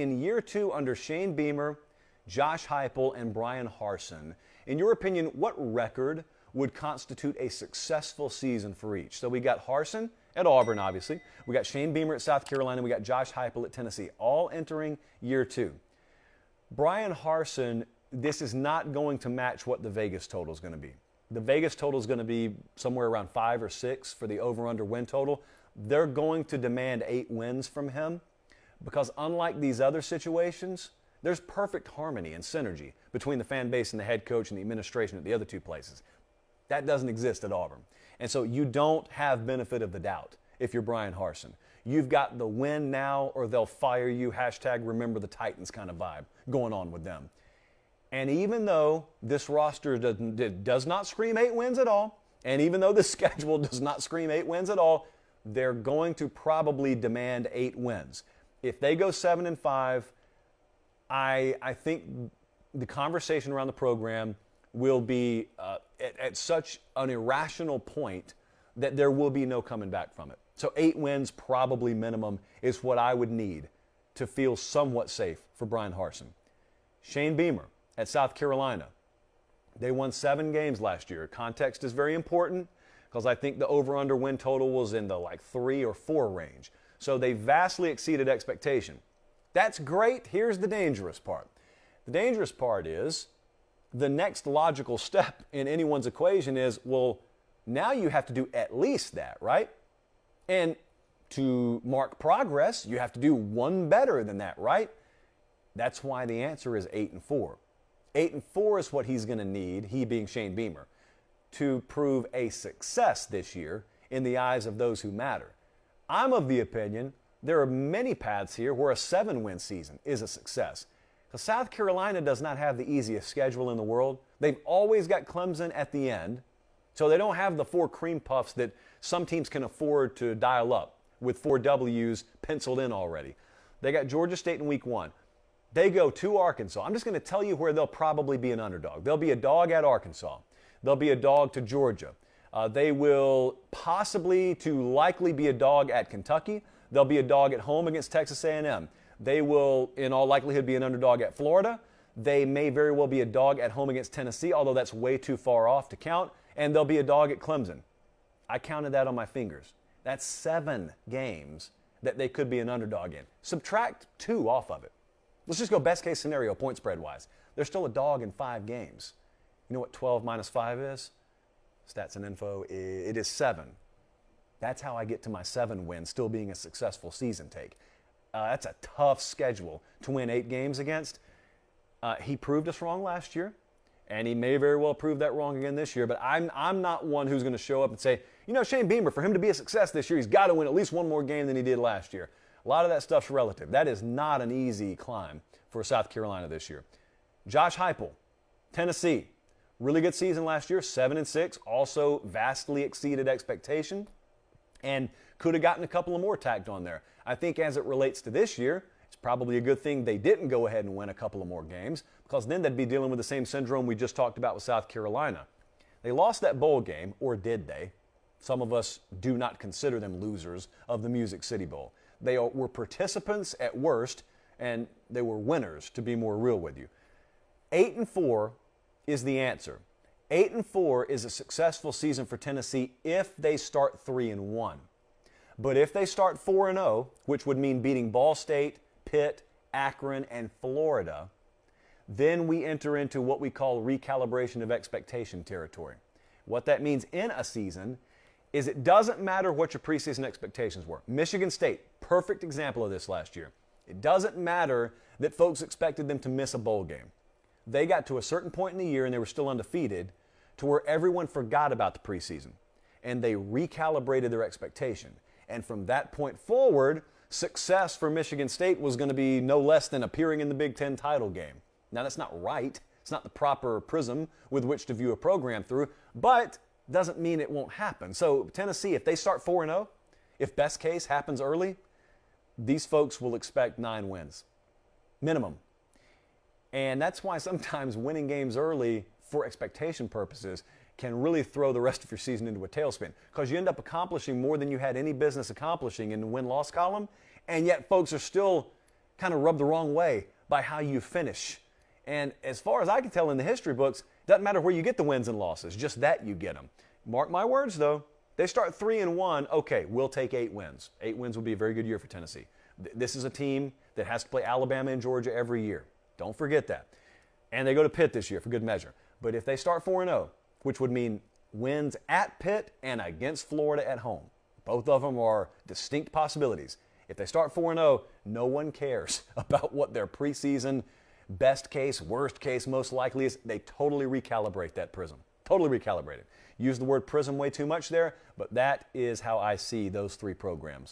in year 2 under Shane Beamer, Josh Heupel, and Bryan Harsin. In your opinion, what record would constitute a successful season for each? So we got Harsin at Auburn, obviously. We got Shane Beamer at South Carolina. We got Josh Heupel at Tennessee, all entering year 2. Bryan Harsin, this is not going to match what the Vegas total is going to be. The Vegas total is going to be somewhere around 5 or 6 for the over-under win total. They're going to demand 8 wins from him because unlike these other situations, there's perfect harmony and synergy between the fan base and the head coach and the administration at the other 2 places. That doesn't exist at Auburn. And so you don't have benefit of the doubt if you're Bryan Harsin. You've got the win now or they'll fire you, hashtag remember the Titans kind of vibe going on with them. And even though this roster does not scream 8 wins at all, and even though the schedule does not scream 8 wins at all, they're going to probably demand 8 wins. If they go 7-5, I think the conversation around the program will be at such an irrational point that there will be no coming back from it. So 8 wins probably minimum is what I would need to feel somewhat safe for Bryan Harsin. Shane Beamer at South Carolina. They won 7 games last year. Context is very important because I think the over-under win total was in the 3 or 4 range. So they vastly exceeded expectation. That's great. Here's the dangerous part. The dangerous part is the next logical step in anyone's equation is, well, now you have to do at least that, right? And to mark progress, you have to do 1 better than that, right? That's why the answer is 8-4. 8-4 is what he's going to need, he being Shane Beamer, to prove a success this year in the eyes of those who matter. I'm of the opinion there are many paths here where a 7-win season is a success. Because South Carolina does not have the easiest schedule in the world. They've always got Clemson at the end, so they don't have the 4 cream puffs that some teams can afford to dial up with 4 W's penciled in already. They got Georgia State in week 1. They go to Arkansas. I'm just going to tell you where they'll probably be an underdog. They'll be a dog at Arkansas. They'll be a dog to Georgia. They will possibly to likely be a dog at Kentucky. They'll be a dog at home against Texas A&M. They will, in all likelihood, be an underdog at Florida. They may very well be a dog at home against Tennessee, although that's way too far off to count. And they'll be a dog at Clemson. I counted that on my fingers. That's 7 games that they could be an underdog in. Subtract 2 off of it. Let's just go best case scenario, point spread wise. They're still a dog in 5 games. You know what 12 minus 5 is? Stats and info, it is 7. That's how I get to my 7 wins, still being a successful season take. That's a tough schedule to win 8 games against. He proved us wrong last year, and he may very well prove that wrong again this year, but I'm not one who's going to show up and say, you know, Shane Beamer, for him to be a success this year, he's got to win at least 1 more game than he did last year. A lot of that stuff's relative. That is not an easy climb for South Carolina this year. Josh Heupel, Tennessee. Really good season last year, 7-6, also vastly exceeded expectation, and could have gotten a couple of more tacked on there. I think as it relates to this year, it's probably a good thing they didn't go ahead and win a couple of more games, because then they'd be dealing with the same syndrome we just talked about with South Carolina. They lost that bowl game, or did they? Some of us do not consider them losers of the Music City Bowl. They were participants at worst, and they were winners, to be more real with you. 8-4 is the answer. 8-4 is a successful season for Tennessee if they start 3-1. But if they start 4-0, which would mean beating Ball State, Pitt, Akron, and Florida, then we enter into what we call recalibration of expectation territory. What that means in a season is it doesn't matter what your preseason expectations were. Michigan State, perfect example of this last year. It doesn't matter that folks expected them to miss a bowl game. They got to a certain point in the year and they were still undefeated to where everyone forgot about the preseason and they recalibrated their expectation. And from that point forward, success for Michigan State was going to be no less than appearing in the Big Ten title game. Now, that's not right. It's not the proper prism with which to view a program through, but doesn't mean it won't happen. So Tennessee, if they start 4-0, if best case happens early, these folks will expect 9 wins, minimum. And that's why sometimes winning games early for expectation purposes can really throw the rest of your season into a tailspin, because you end up accomplishing more than you had any business accomplishing in the win-loss column, and yet folks are still kind of rubbed the wrong way by how you finish. And as far as I can tell in the history books, doesn't matter where you get the wins and losses, just that you get them. Mark my words, though. They start 3-1. Okay, we'll take 8 wins. 8 wins would be a very good year for Tennessee. This is a team that has to play Alabama and Georgia every year. Don't forget that. And they go to Pitt this year for good measure. But if they start 4-0, which would mean wins at Pitt and against Florida at home, both of them are distinct possibilities. If they start 4-0, no one cares about what their preseason best case, worst case, most likely is. They totally recalibrate that prism. Totally recalibrate it. Use the word prism way too much there, but that is how I see those 3 programs.